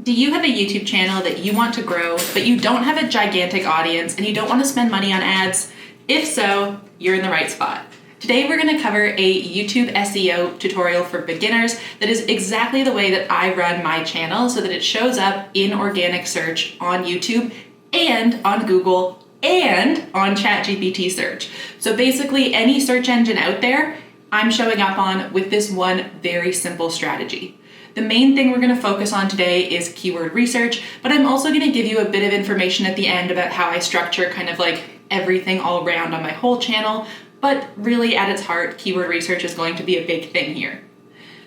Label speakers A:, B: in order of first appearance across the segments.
A: Do you have a YouTube channel that you want to grow, but you don't have a gigantic audience and you don't want to spend money on ads? If so, you're in the right spot. Today we're going to cover a YouTube SEO tutorial for beginners that is exactly the way that I run my channel so that it shows up in organic search on YouTube and on Google and on ChatGPT search. So basically any search engine out there, I'm showing up on with this one very simple strategy. The main thing we're going to focus on today is keyword research, but I'm also going to give you a bit of information at the end about how I structure kind of like everything all around on my whole channel, but really at its heart, keyword research is going to be a big thing here.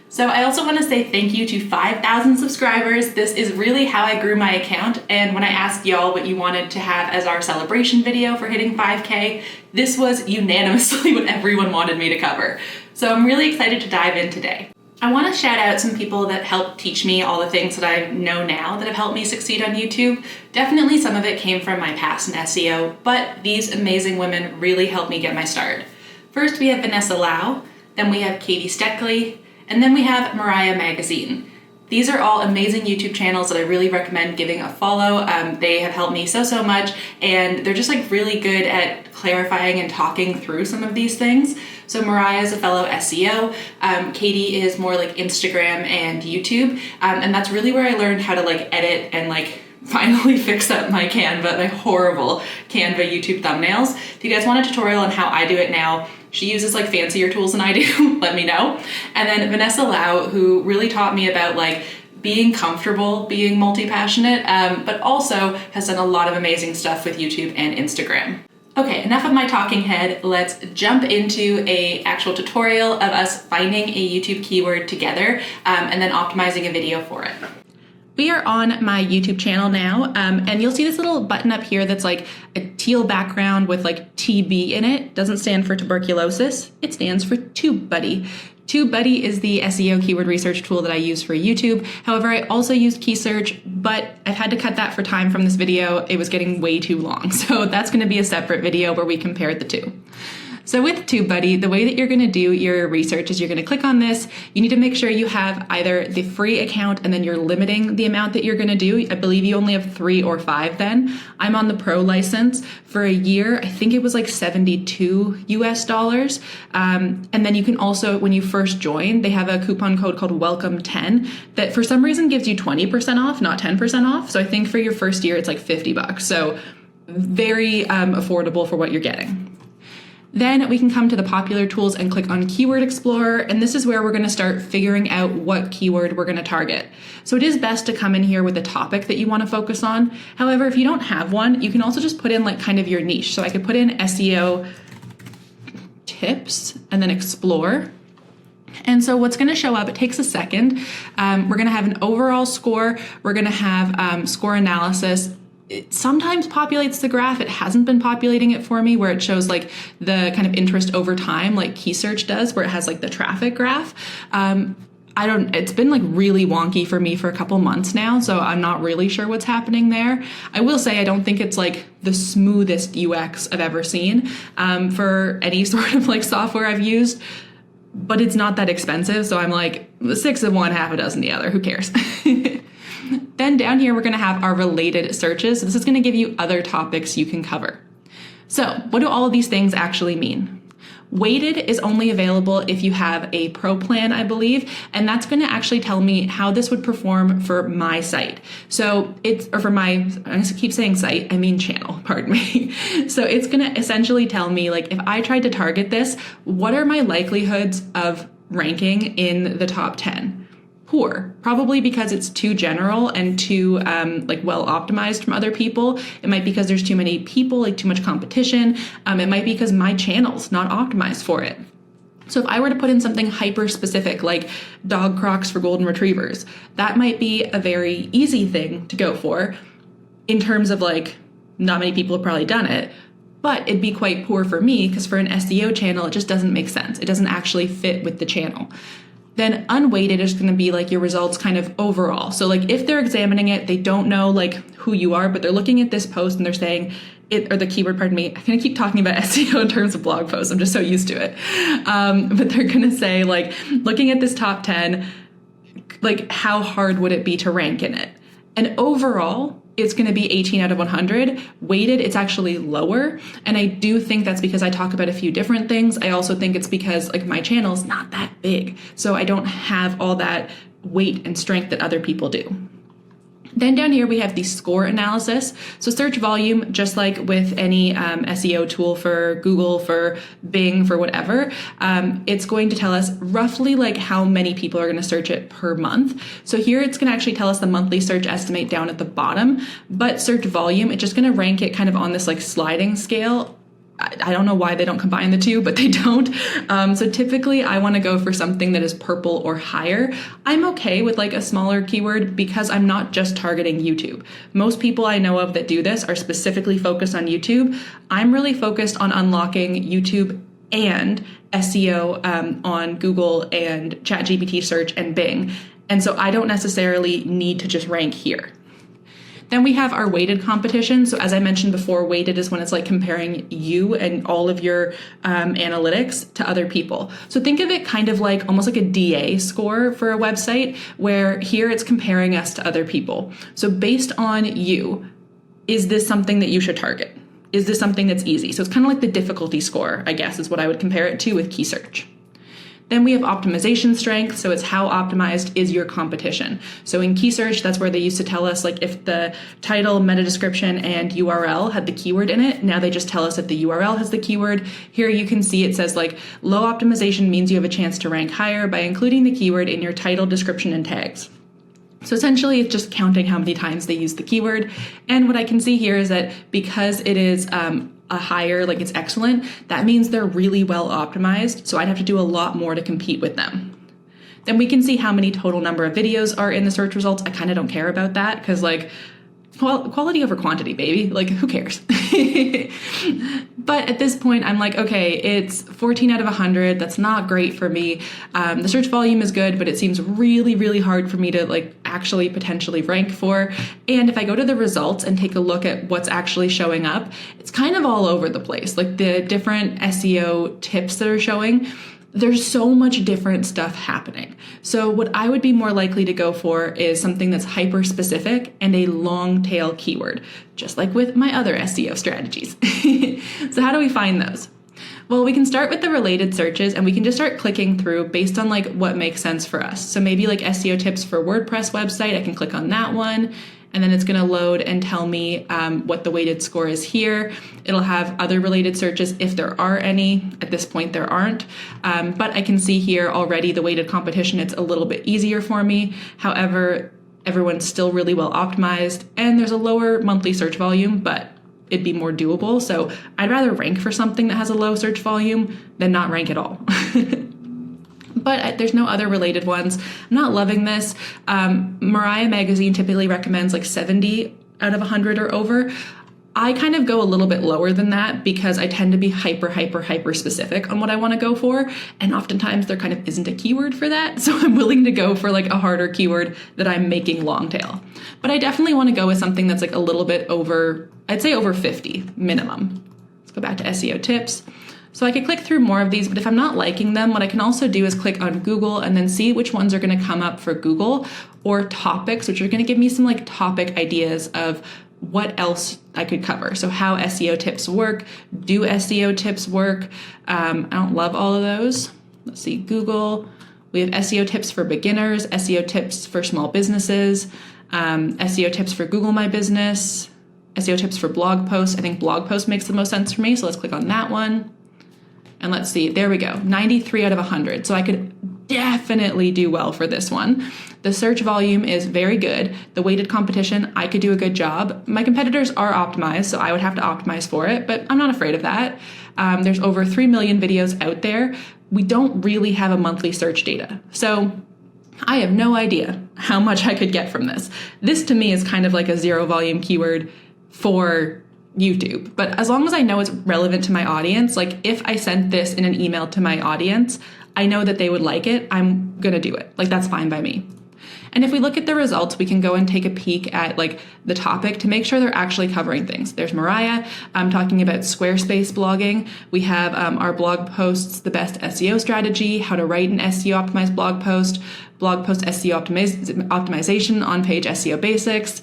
A: So I also want to say thank you to 5,000 subscribers. This is really how I grew my account, and when I asked y'all what you wanted to have as our celebration video for hitting 5K, this was unanimously what everyone wanted me to cover. So I'm really excited to dive in today. I want to shout out some people that helped teach me all the things that I know now that have helped me succeed on YouTube. Definitely some of it came from my past in SEO, but these amazing women really helped me get my start. First we have Vanessa Lau, then we have Katie Steckley, and then we have Mariah Magazine. These are all amazing YouTube channels that I really recommend giving a follow. They have helped me so much, and they're just like really good at clarifying and talking through some of these things. So Mariah is a fellow SEO. Katie is more like Instagram and YouTube. And that's really where I learned how to like edit and like finally fix up my horrible Canva YouTube thumbnails. If you guys want a tutorial on how I do it now, she uses like fancier tools than I do, let me know. And then Vanessa Lau, who really taught me about like being comfortable, being multi-passionate, but also has done a lot of amazing stuff with YouTube and Instagram. Okay, enough of my talking head. Let's jump into an actual tutorial of us finding a YouTube keyword together and then optimizing a video for it. We are on my YouTube channel now, and you'll see this little button up here that's like a teal background with like TB in it. Doesn't stand for tuberculosis, it stands for TubeBuddy. TubeBuddy is the SEO keyword research tool that I use for YouTube. However, I also use KeySearch, but I've had to cut that for time from this video. It was getting way too long. So that's gonna be a separate video where we compared the two. So with TubeBuddy, the way that you're gonna do your research is you're gonna click on this. You need to make sure you have either the free account and then you're limiting the amount that you're gonna do. I believe you only have 3 or 5 then. I'm on the pro license for a year. I think it was like $72 US. And then you can also, when you first join, they have a coupon code called Welcome10 that for some reason gives you 20% off, not 10% off. So I think for your first year, it's like $50. So very affordable for what you're getting. Then we can come to the popular tools and click on Keyword Explorer, and this is where we're going to start figuring out what keyword we're going to target. So it is best to come in here with a topic that you want to focus on. However, if you don't have one, you can also just put in like kind of your niche. So I could put in SEO tips and then explore. And so what's going to show up, it takes a second. We're going to have an overall score. We're going to have score analysis. It sometimes populates the graph. It hasn't been populating it for me where it shows like the kind of interest over time like KeySearch does where it has like the traffic graph. It's been like really wonky for me for a couple months now, so I'm not really sure what's happening there. I will say I don't think it's like the smoothest UX I've ever seen for any sort of like software I've used, but it's not that expensive. So I'm like 6 of one, half a dozen the other, who cares? Then down here, we're going to have our related searches. So this is going to give you other topics you can cover. So what do all of these things actually mean? Weighted is only available if you have a pro plan, I believe, and that's going to actually tell me how this would perform for my site. So I keep saying site, I mean channel, pardon me. So it's going to essentially tell me like if I tried to target this, what are my likelihoods of ranking in the top 10? Poor, probably because it's too general and too like well optimized from other people. It might be because there's too many people, like too much competition. It might be because my channel's not optimized for it. So if I were to put in something hyper specific like dog crocs for golden retrievers, that might be a very easy thing to go for in terms of like not many people have probably done it, but it'd be quite poor for me because for an SEO channel, it just doesn't make sense. It doesn't actually fit with the channel. Then unweighted is going to be like your results kind of overall. So like if they're examining it, they don't know like who you are, but they're looking at this post and they're saying it, or the keyword, pardon me, I'm going to keep talking about SEO in terms of blog posts. I'm just so used to it. But they're going to say like, looking at this top 10, like how hard would it be to rank in it? And overall, it's going to be 18 out of 100. Weighted, it's actually lower. And I do think that's because I talk about a few different things. I also think it's because like my channel's not that big. So I don't have all that weight and strength that other people do. Then down here, we have the score analysis. So search volume, just like with any SEO tool for Google, for Bing, for whatever, it's going to tell us roughly like how many people are going to search it per month. So here it's going to actually tell us the monthly search estimate down at the bottom, but search volume, it's just going to rank it kind of on this like sliding scale. I don't know why they don't combine the two, but they don't. So typically I want to go for something that is purple or higher. I'm okay with like a smaller keyword because I'm not just targeting YouTube. Most people I know of that do this are specifically focused on YouTube. I'm really focused on unlocking YouTube and SEO on Google and ChatGPT search and Bing. And so I don't necessarily need to just rank here. Then we have our weighted competition. So as I mentioned before, weighted is when it's like comparing you and all of your analytics to other people. So think of it kind of like almost like a DA score for a website, where here it's comparing us to other people. So based on you, is this something that you should target? Is this something that's easy? So it's kind of like the difficulty score, I guess, is what I would compare it to with key search. Then we have optimization strength, so it's how optimized is your competition. So in key search, that's where they used to tell us like if the title, meta description, and URL had the keyword in it. Now they just tell us if the URL has the keyword. Here you can see it says like low optimization means you have a chance to rank higher by including the keyword in your title, description, and tags. So essentially it's just counting how many times they use the keyword. And what I can see here is that because it is a higher, like it's excellent, that means they're really well optimized. So I'd have to do a lot more to compete with them. Then we can see how many total number of videos are in the search results. I kind of don't care about that because like quality over quantity, baby. Like who cares? But at this point, I'm like, okay, it's 14 out of 100. That's not great for me. The search volume is good, but it seems really, really hard for me to like actually potentially rank for. And if I go to the results and take a look at what's actually showing up, it's kind of all over the place. Like the different SEO tips that are showing, there's so much different stuff happening. So what I would be more likely to go for is something that's hyper specific and a long tail keyword, just like with my other SEO strategies. So how do we find those? Well, we can start with the related searches and we can just start clicking through based on like what makes sense for us. So maybe like SEO tips for WordPress website, I can click on that one. And then it's going to load and tell me what the weighted score is here. It'll have other related searches if there are any. At this point, there aren't. But I can see here already the weighted competition. It's a little bit easier for me. However, everyone's still really well optimized. And there's a lower monthly search volume, but it'd be more doable. So I'd rather rank for something that has a low search volume than not rank at all. But there's no other related ones. I'm not loving this. Mariah Magazine typically recommends like 70 out of 100 or over. I kind of go a little bit lower than that because I tend to be hyper specific on what I want to go for. And oftentimes there kind of isn't a keyword for that. So I'm willing to go for like a harder keyword that I'm making long tail. But I definitely want to go with something that's like a little bit over, I'd say over 50 minimum. Let's go back to SEO tips. So I could click through more of these, but if I'm not liking them, what I can also do is click on Google and then see which ones are going to come up for Google, or topics, which are going to give me some like topic ideas of what else I could cover. So how SEO tips work, do SEO tips work? I don't love all of those. Let's see, Google. We have SEO tips for beginners, SEO tips for small businesses, SEO tips for Google My Business, SEO tips for blog posts. I think blog post makes the most sense for me. So let's click on that one. And let's see, there we go, 93 out of 100. So I could definitely do well for this one. The search volume is very good. The weighted competition, I could do a good job. My competitors are optimized, so I would have to optimize for it, but I'm not afraid of that. There's over 3 million videos out there. We don't really have a monthly search data. So I have no idea how much I could get from this. This to me is kind of like a zero volume keyword for YouTube. But as long as I know it's relevant to my audience, like if I sent this in an email to my audience, I know that they would like it. I'm going to do it. Like that's fine by me. And if we look at the results, we can go and take a peek at like the topic to make sure they're actually covering things. There's Mariah talking about Squarespace blogging. We have our blog posts, the best SEO strategy, how to write an SEO optimized blog post SEO optimization, on-page SEO basics,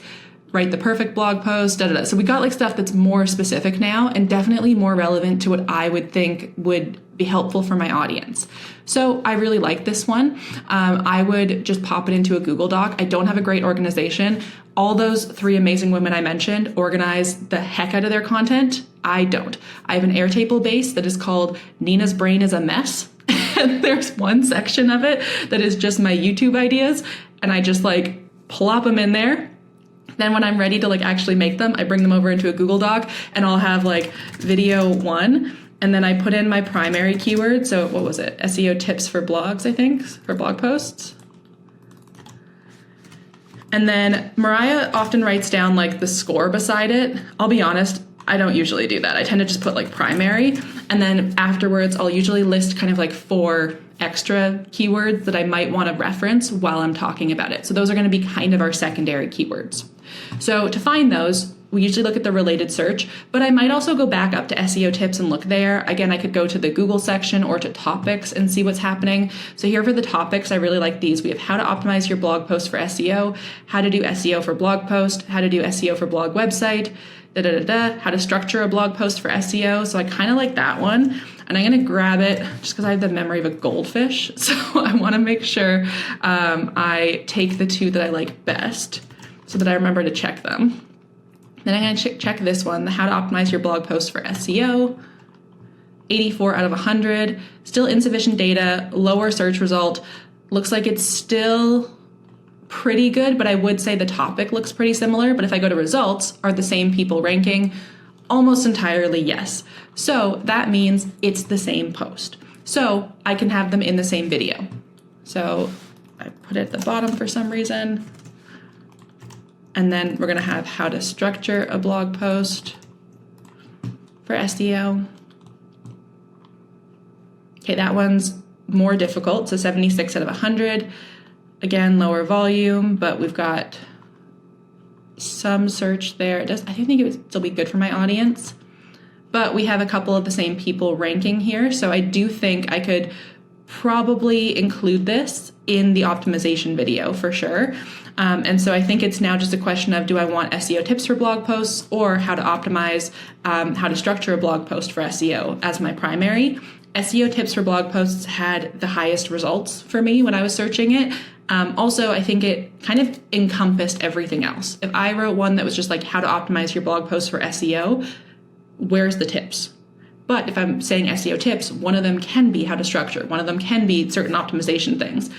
A: write the perfect blog post, So we got like stuff that's more specific now and definitely more relevant to what I would think would be helpful for my audience. So I really like this one. I would just pop it into a Google Doc. I don't have a great organization. All those 3 amazing women I mentioned organize the heck out of their content. I don't. I have an Airtable base that is called Nina's Brain is a Mess. And there's one section of it that is just my YouTube ideas. And I just like plop them in there. Then when I'm ready to like actually make them, I bring them over into a Google Doc and I'll have like video 1. And then I put in my primary keyword. So what was it? SEO tips for blogs, I think, for blog posts. And then Mariah often writes down like the score beside it. I'll be honest, I don't usually do that. I tend to just put like primary. And then afterwards, I'll usually list kind of like 4 extra keywords that I might want to reference while I'm talking about it. So those are going to be kind of our secondary keywords. So to find those, we usually look at the related search, but I might also go back up to SEO tips and look there. Again, I could go to the Google section or to topics and see what's happening. So here for the topics, I really like these. We have how to optimize your blog post for SEO, how to do SEO for blog post, how to do SEO for blog website, how to structure a blog post for SEO. So I kind of like that one. And I'm going to grab it just because I have the memory of a goldfish. So I want to make sure I take the 2 that I like best so that I remember to check them. Then I'm going to check this one, the how to optimize your blog post for SEO. 84 out of 100. Still insufficient data, lower search result. Looks like it's still pretty good, but I would say the topic looks pretty similar. But if I go to results, are the same people ranking? Almost entirely yes. So that means it's the same post. So I can have them in the same video. So I put it at the bottom for some reason. And then we're going to have how to structure a blog post for SEO. Okay, that one's more difficult. So 76 out of 100. Again, lower volume, but we've got some search there. I think it would still be good for my audience. But we have a couple of the same people ranking here. So I do think I could probably include this in the optimization video for sure. And so I think it's now just a question of, do I want SEO tips for blog posts or how to optimize, how to structure a blog post for SEO as my primary? SEO tips for blog posts had the highest results for me when I was searching it. Also, I think it kind of encompassed everything else. If I wrote one that was just like how to optimize your blog post for SEO, where's the tips? But if I'm saying SEO tips, one of them can be how to structure. One of them can be certain optimization things.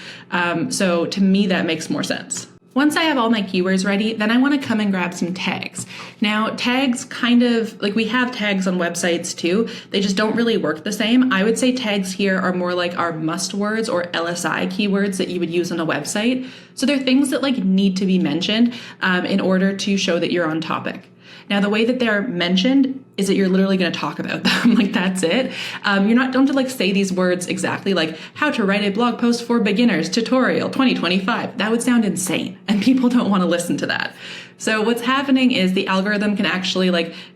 A: So to me, that makes more sense. Once I have all my keywords ready, then I want to come and grab some tags. Now, tags kind of, like we have tags on websites too, they just don't really work the same. I would say tags here are more like our must words or LSI keywords that you would use on a website. So they're things that like need to be mentioned in order to show that you're on topic. Now, the way that they're mentioned is that you're literally going to talk about them. Like, that's it. Don't have to like say these words exactly, like how to write a blog post for beginners tutorial 2025. That would sound insane and people don't want to listen to that. So what's happening is the algorithm can actually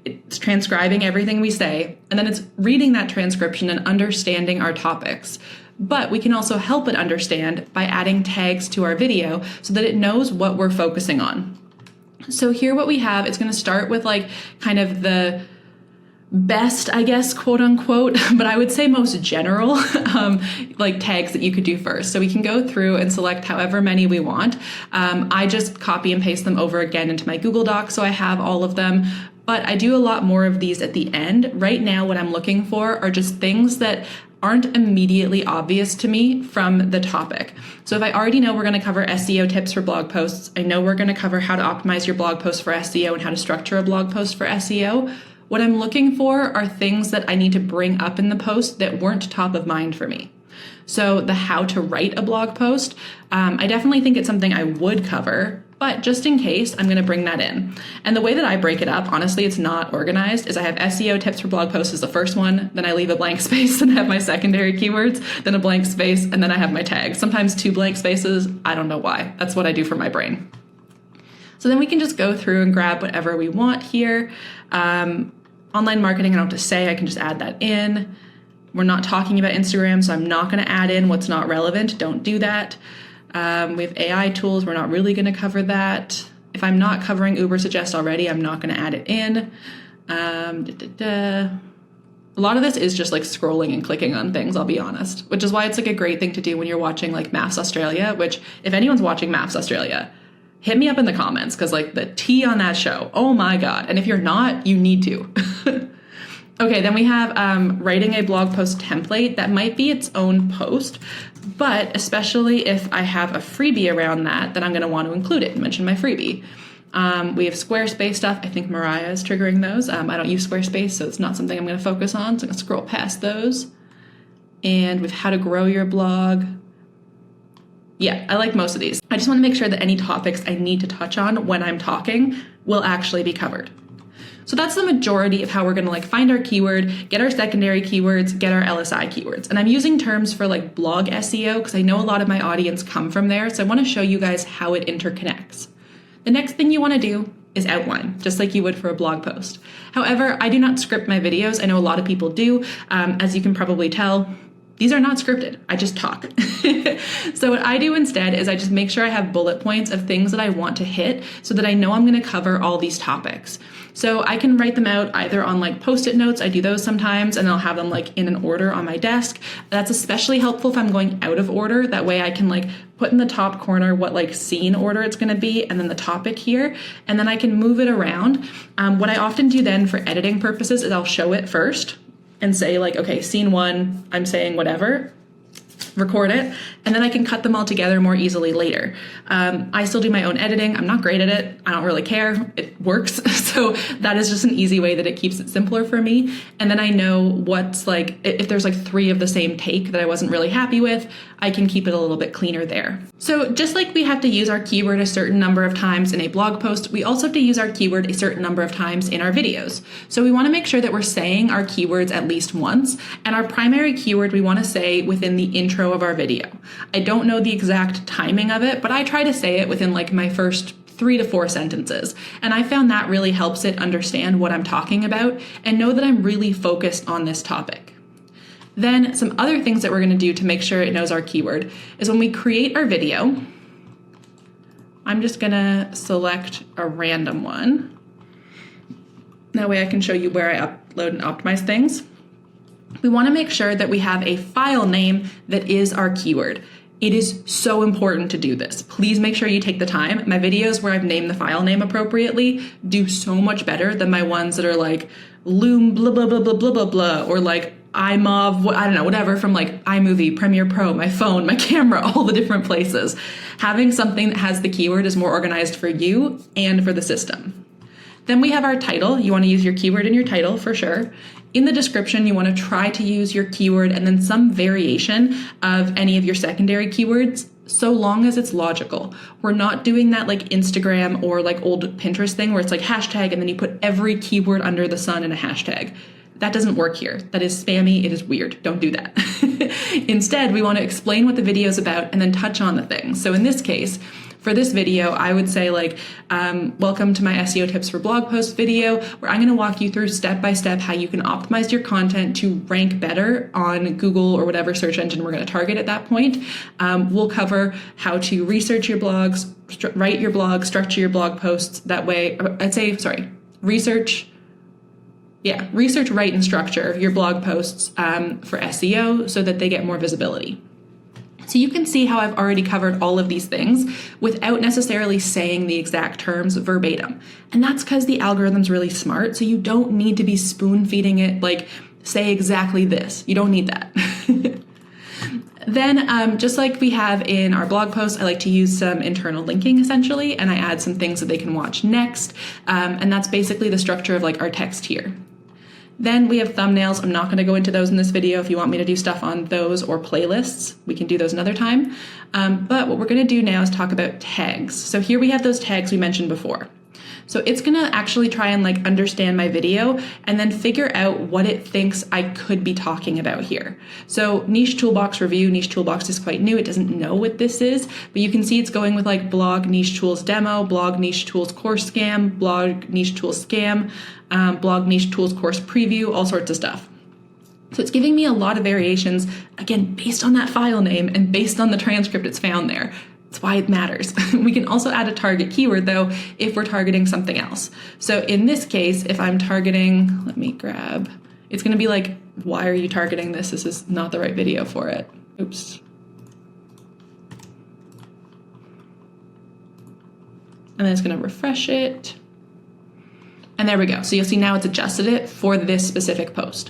A: it's transcribing everything we say, and then it's reading that transcription and understanding our topics. But we can also help it understand by adding tags to our video so that it knows what we're focusing on. So here what we have, it's going to start with like kind of the best, I guess, quote unquote, but I would say most general like tags that you could do first. So we can go through and select however many we want. I just copy and paste them over again into my Google Doc, so I have all of them. But I do a lot more of these at the end. Right now, what I'm looking for are just things that aren't immediately obvious to me from the topic. So if I already know we're going to cover SEO tips for blog posts, I know we're going to cover how to optimize your blog post for SEO and how to structure a blog post for SEO. What I'm looking for are things that I need to bring up in the post that weren't top of mind for me. So the how to write a blog post, I definitely think it's something I would cover, but just in case, I'm gonna bring that in. And the way that I break it up, honestly, it's not organized, is I have SEO tips for blog posts as the first one, then I leave a blank space, and I have my secondary keywords, then a blank space, and then I have my tags. Sometimes 2 blank spaces, I don't know why. That's what I do for my brain. So then we can just go through and grab whatever we want here. Online marketing, I don't have to say, I can just add that in. We're not talking about Instagram, so I'm not gonna add in what's not relevant. Don't do that. We have AI tools, we're not really gonna cover that. If I'm not covering Ubersuggest already, I'm not gonna add it in. A lot of this is just like scrolling and clicking on things, I'll be honest, which is why it's like a great thing to do when you're watching like Maths Australia, which if anyone's watching Maths Australia, hit me up in the comments, because like the tea on that show, oh my God. And if you're not, you need to. Okay, then we have writing a blog post template. That might be its own post, but especially if I have a freebie around that, then I'm gonna want to include it, mention my freebie. We have Squarespace stuff. I think Mariah is triggering those. I don't use Squarespace, so it's not something I'm gonna focus on. So I'm gonna scroll past those. And with how to grow your blog. Yeah, I like most of these. I just wanna make sure that any topics I need to touch on when I'm talking will actually be covered. So that's the majority of how we're gonna like find our keyword, get our secondary keywords, get our LSI keywords. And I'm using terms for like blog SEO because I know a lot of my audience come from there. So I wanna show you guys how it interconnects. The next thing you wanna do is outline, just like you would for a blog post. However, I do not script my videos. I know a lot of people do. As you can probably tell, these are not scripted, I just talk. So what I do instead is I just make sure I have bullet points of things that I want to hit so that I know I'm gonna cover all these topics. So I can write them out either on like Post-it notes, I do those sometimes, and I'll have them like in an order on my desk. That's especially helpful if I'm going out of order. That way I can like put in the top corner what like scene order it's gonna be, and then the topic here, and then I can move it around. What I often do then for editing purposes is I'll show it first and say like, okay, scene 1, I'm saying whatever, record it, and then I can cut them all together more easily later. I still do my own editing. I'm not great at it. I don't really care. It works. So that is just an easy way that it keeps it simpler for me. And then I know what's like, if there's like 3 of the same take that I wasn't really happy with, I can keep it a little bit cleaner there. So just like we have to use our keyword a certain number of times in a blog post, we also have to use our keyword a certain number of times in our videos. So we want to make sure that we're saying our keywords at least once, and our primary keyword we want to say within the intro of our video. I don't know the exact timing of it, but I try to say it within like my first 3 to 4 sentences. And I found that really helps it understand what I'm talking about and know that I'm really focused on this topic. Then some other things that we're going to do to make sure it knows our keyword is when we create our video, I'm just going to select a random one. That way I can show you where I upload and optimize things. We want to make sure that we have a file name that is our keyword. It is so important to do this. Please make sure you take the time. My videos where I've named the file name appropriately do so much better than my ones that are like Loom blah blah blah blah blah blah blah, or like iMov, I don't know, whatever, from like iMovie, Premiere Pro, my phone, my camera, all the different places. Having something that has the keyword is more organized for you and for the system. Then we have our title. You want to use your keyword in your title for sure. In the description, you want to try to use your keyword and then some variation of any of your secondary keywords, so long as it's logical. We're not doing that like Instagram or like old Pinterest thing where it's like hashtag and then you put every keyword under the sun in a hashtag. That doesn't work here. That is spammy. It is weird. Don't do that. Instead, we want to explain what the video is about and then touch on the things. So in this case, for this video, I would say like, welcome to my SEO tips for blog post video, where I'm going to walk you through step by step how you can optimize your content to rank better on Google or whatever search engine we're going to target at that point. We'll cover how to research your blogs, write your blog, structure your blog posts. That way, research, write, and structure your blog posts for SEO so that they get more visibility. So you can see how I've already covered all of these things without necessarily saying the exact terms verbatim. And that's because the algorithm's really smart, so you don't need to be spoon feeding it like, say exactly this. You don't need that. Then, just like we have in our blog posts, I like to use some internal linking essentially, and I add some things that they can watch next. And that's basically the structure of like our text here. Then we have thumbnails. I'm not going to go into those in this video. If you want me to do stuff on those or playlists, we can do those another time. But what we're going to do now is talk about tags. So here we have those tags we mentioned before. So it's going to actually try and like understand my video and then figure out what it thinks I could be talking about here. So niche toolbox review, niche toolbox is quite new. It doesn't know what this is, but you can see it's going with like blog niche tools demo, blog niche tools course scam, blog niche tools scam, blog niche tools course preview, all sorts of stuff. So it's giving me a lot of variations, again, based on that file name and based on the transcript it's found there. That's why it matters. We can also add a target keyword though, if we're targeting something else. So in this case, if I'm targeting, let me grab, it's gonna be like, why are you targeting this? This is not the right video for it. Oops. And then it's gonna refresh it. And there we go. So you'll see now it's adjusted it for this specific post.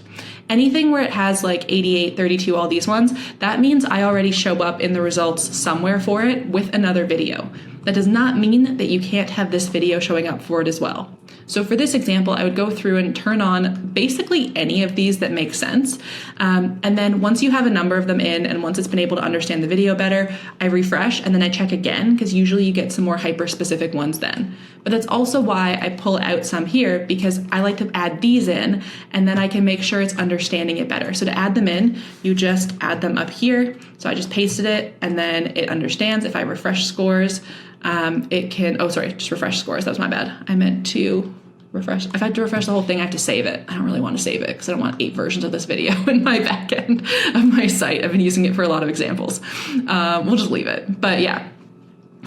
A: Anything where it has like 88, 32, all these ones, that means I already show up in the results somewhere for it with another video. That does not mean that you can't have this video showing up for it as well. So for this example, I would go through and turn on basically any of these that make sense. And then once you have a number of them in and once it's been able to understand the video better, I refresh and then I check again because usually you get some more hyper-specific ones then. But that's also why I pull out some here because I like to add these in and then I can make sure it's understanding it better. So to add them in, you just add them up here. So I just pasted it and then it understands. If I refresh scores, it can, oh, sorry, just refresh scores. That was my bad. I meant to refresh. If I have to refresh the whole thing, I have to save it. I don't really want to save it because I don't want 8 versions of this video in my back end of my site. I've been using it for a lot of examples. We'll just leave it. But yeah.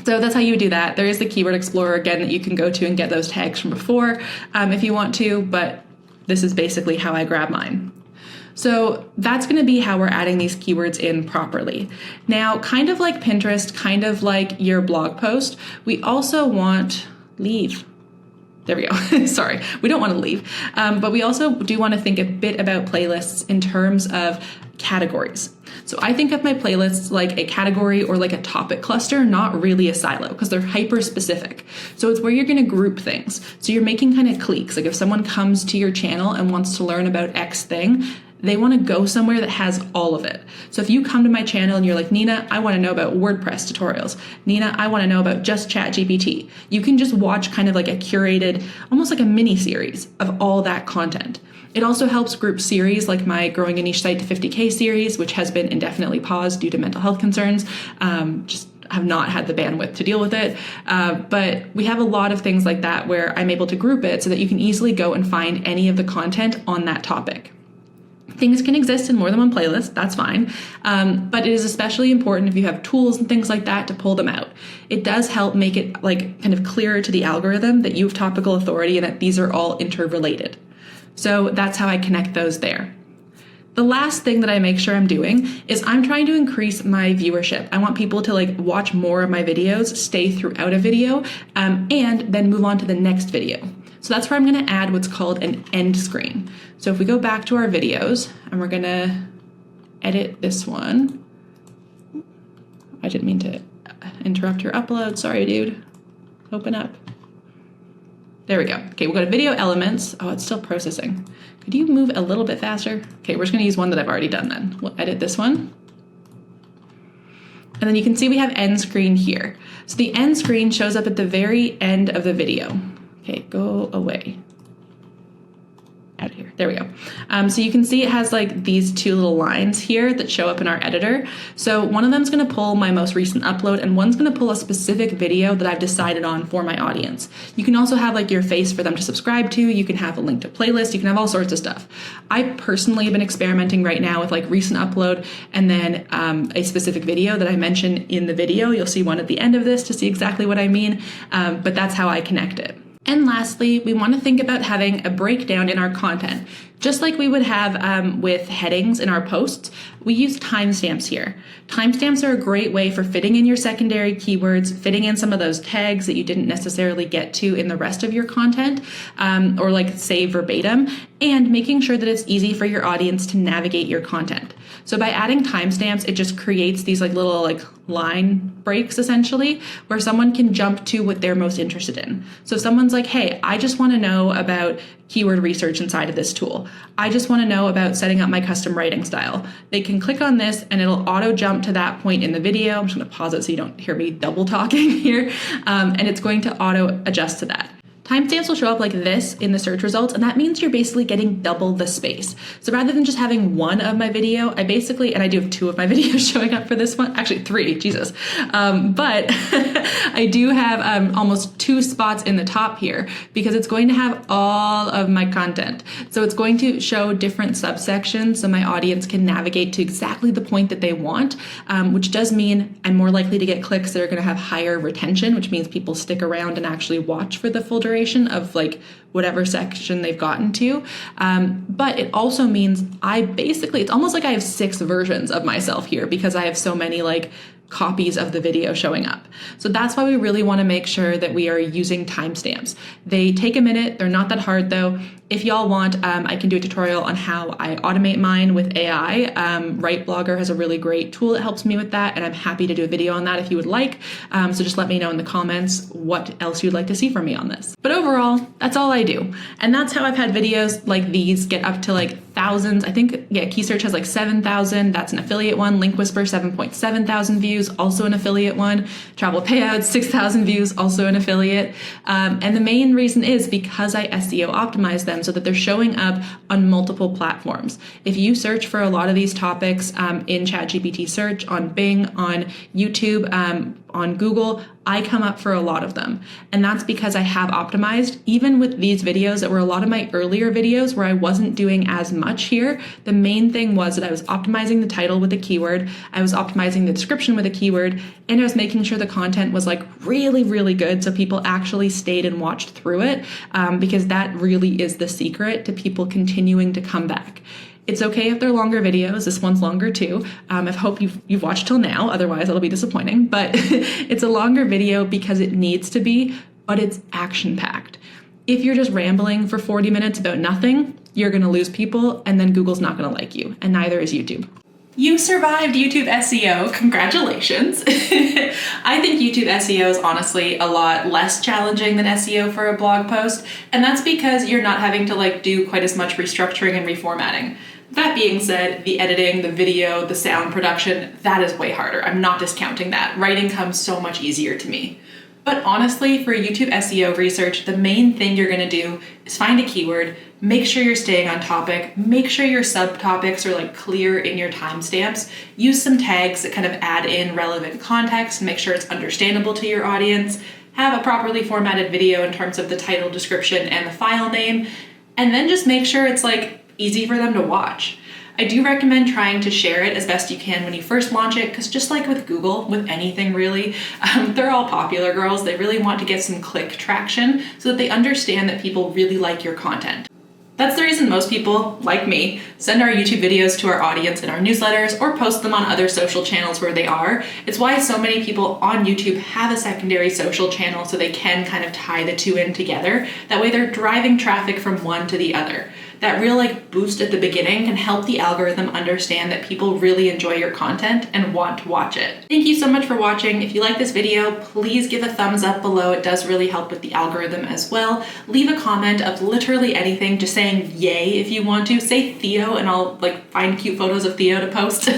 A: So that's how you would do that. There is the Keyword Explorer again that you can go to and get those tags from before if you want to, but this is basically how I grab mine. So that's going to be how we're adding these keywords in properly. Now, kind of like Pinterest, kind of like your blog post, we also want leave. There we go. Sorry, we don't want to leave, but we also do want to think a bit about playlists in terms of categories. So I think of my playlists like a category or like a topic cluster, not really a silo because they're hyper specific. So it's where you're going to group things. So you're making kind of cliques. Like if someone comes to your channel and wants to learn about X thing, they want to go somewhere that has all of it. So if you come to my channel and you're like, Nina, I want to know about WordPress tutorials. Nina, I want to know about just ChatGPT. You can just watch kind of like a curated, almost like a mini series of all that content. It also helps group series like my Growing a Niche Site to 50K series, which has been indefinitely paused due to mental health concerns. Just have not had the bandwidth to deal with it. But we have a lot of things like that where I'm able to group it so that you can easily go and find any of the content on that topic. Things can exist in more than one playlist, that's fine, but it is especially important if you have tools and things like that to pull them out. It does help make it like kind of clearer to the algorithm that you have topical authority and that these are all interrelated. So that's how I connect those there. The last thing that I make sure I'm doing is I'm trying to increase my viewership. I want people to like watch more of my videos, stay throughout a video, and then move on to the next video. So that's where I'm going to add what's called an end screen. So if we go back to our videos and we're going to edit this one. I didn't mean to interrupt your upload. Sorry, dude. Open up. There we go. Okay, we'll go to video elements. Oh, it's still processing. Could you move a little bit faster? Okay, we're just going to use one that I've already done then. We'll edit this one. And then you can see we have end screen here. So the end screen shows up at the very end of the video. Okay, go away. Out of here. There we go. So you can see it has like these 2 little lines here that show up in our editor. So one of them is going to pull my most recent upload and one's going to pull a specific video that I've decided on for my audience. You can also have like your face for them to subscribe to. You can have a link to playlist. You can have all sorts of stuff. I personally have been experimenting right now with like recent upload and then a specific video that I mentioned in the video. You'll see one at the end of this to see exactly what I mean, but that's how I connect it. And lastly, we want to think about having a breakdown in our content. Just like we would have with headings in our posts, we use timestamps here. Timestamps are a great way for fitting in your secondary keywords, fitting in some of those tags that you didn't necessarily get to in the rest of your content, or like say verbatim, and making sure that it's easy for your audience to navigate your content. So by adding timestamps, it just creates these like little like line breaks essentially, where someone can jump to what they're most interested in. So if someone's like, hey, I just want to know about keyword research inside of this tool. I just want to know about setting up my custom writing style. They can click on this and it'll auto jump to that point in the video. I'm just going to pause it so you don't hear me double talking here. And it's going to auto adjust to that. Timestamps will show up like this in the search results, and that means you're basically getting double the space. So rather than just having one of my video, I do have 2 of my videos showing up for this one, actually 3, Jesus. But I do have almost 2 spots in the top here because it's going to have all of my content. So it's going to show different subsections so my audience can navigate to exactly the point that they want, which does mean I'm more likely to get clicks that are going to have higher retention, which means people stick around and actually watch for the full duration of like whatever section they've gotten to. But it also means it's almost like I have 6 versions of myself here because I have so many like copies of the video showing up. So that's why we really want to make sure that we are using timestamps. They take a minute. They're not that hard though. If y'all want, I can do a tutorial on how I automate mine with AI. Blogger has a really great tool that helps me with that, and I'm happy to do a video on that if you would like. So just let me know in the comments what else you'd like to see from me on this. But overall, that's all I do. And that's how I've had videos like these get up to like thousands. I think, Key Search has like 7,000. That's an affiliate one. Link Whisper, 7.7 thousand views, also an affiliate one. Travel Payouts, 6,000 views, also an affiliate. And the main reason is because I SEO optimize them so that they're showing up on multiple platforms. If you search for a lot of these topics in ChatGPT search, on Bing, on YouTube, on Google, I come up for a lot of them. And that's because I have optimized, even with these videos that were a lot of my earlier videos where I wasn't doing as much here. The main thing was that I was optimizing the title with a keyword, I was optimizing the description with a keyword, and I was making sure the content was like really, really good so people actually stayed and watched through it, because that really is the secret to people continuing to come back. It's okay if they're longer videos. This one's longer too. I hope you've watched till now, otherwise it'll be disappointing. But it's a longer video because it needs to be, but it's action-packed. If you're just rambling for 40 minutes about nothing, you're gonna lose people, and then Google's not gonna like you, and neither is YouTube. You survived YouTube SEO. Congratulations. I think YouTube SEO is honestly a lot less challenging than SEO for a blog post, and that's because you're not having to like do quite as much restructuring and reformatting. That being said, the editing, the video, the sound production, that is way harder. I'm not discounting that. Writing comes so much easier to me. But honestly, for YouTube SEO research, the main thing you're gonna do is find a keyword, make sure you're staying on topic, make sure your subtopics are like clear in your timestamps, use some tags that kind of add in relevant context, make sure it's understandable to your audience, have a properly formatted video in terms of the title, description, and the file name, and then just make sure it's like easy for them to watch. I do recommend trying to share it as best you can when you first launch it, because just like with Google, with anything really, they're all popular girls. They really want to get some click traction so that they understand that people really like your content. That's the reason most people, like me, send our YouTube videos to our audience in our newsletters or post them on other social channels where they are. It's why so many people on YouTube have a secondary social channel so they can kind of tie the two in together. That way they're driving traffic from one to the other. That real like boost at the beginning can help the algorithm understand that people really enjoy your content and want to watch it. Thank you so much for watching. If you like this video, please give a thumbs up below. It does really help with the algorithm as well. Leave a comment of literally anything, just saying yay if you want to. Say Theo and I'll like find cute photos of Theo to post.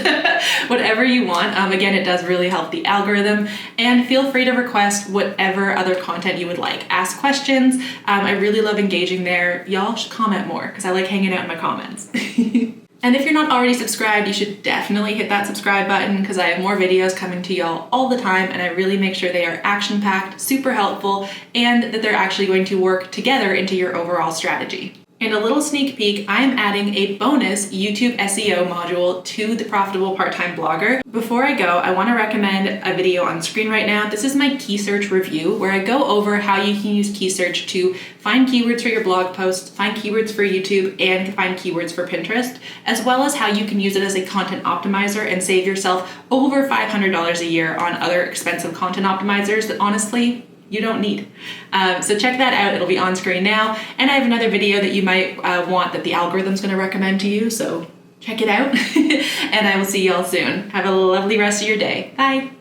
A: Whatever you want. Again, it does really help the algorithm, and feel free to request whatever other content you would like. Ask questions. I really love engaging there. Y'all should comment more because I like hanging out in my comments. And if you're not already subscribed, you should definitely hit that subscribe button because I have more videos coming to y'all all the time, and I really make sure they are action-packed, super helpful, and that they're actually going to work together into your overall strategy. And a little sneak peek, I am adding a bonus YouTube SEO module to the Profitable Part-Time Blogger. Before I go, I want to recommend a video on screen right now. This is my key search review where I go over how you can use key search to find keywords for your blog posts, find keywords for YouTube, and find keywords for Pinterest, as well as how you can use it as a content optimizer and save yourself over $500 a year on other expensive content optimizers that honestly, you don't need. So check that out. It'll be on screen now. And I have another video that you might want that the algorithm's going to recommend to you. So check it out. And I will see y'all soon. Have a lovely rest of your day. Bye.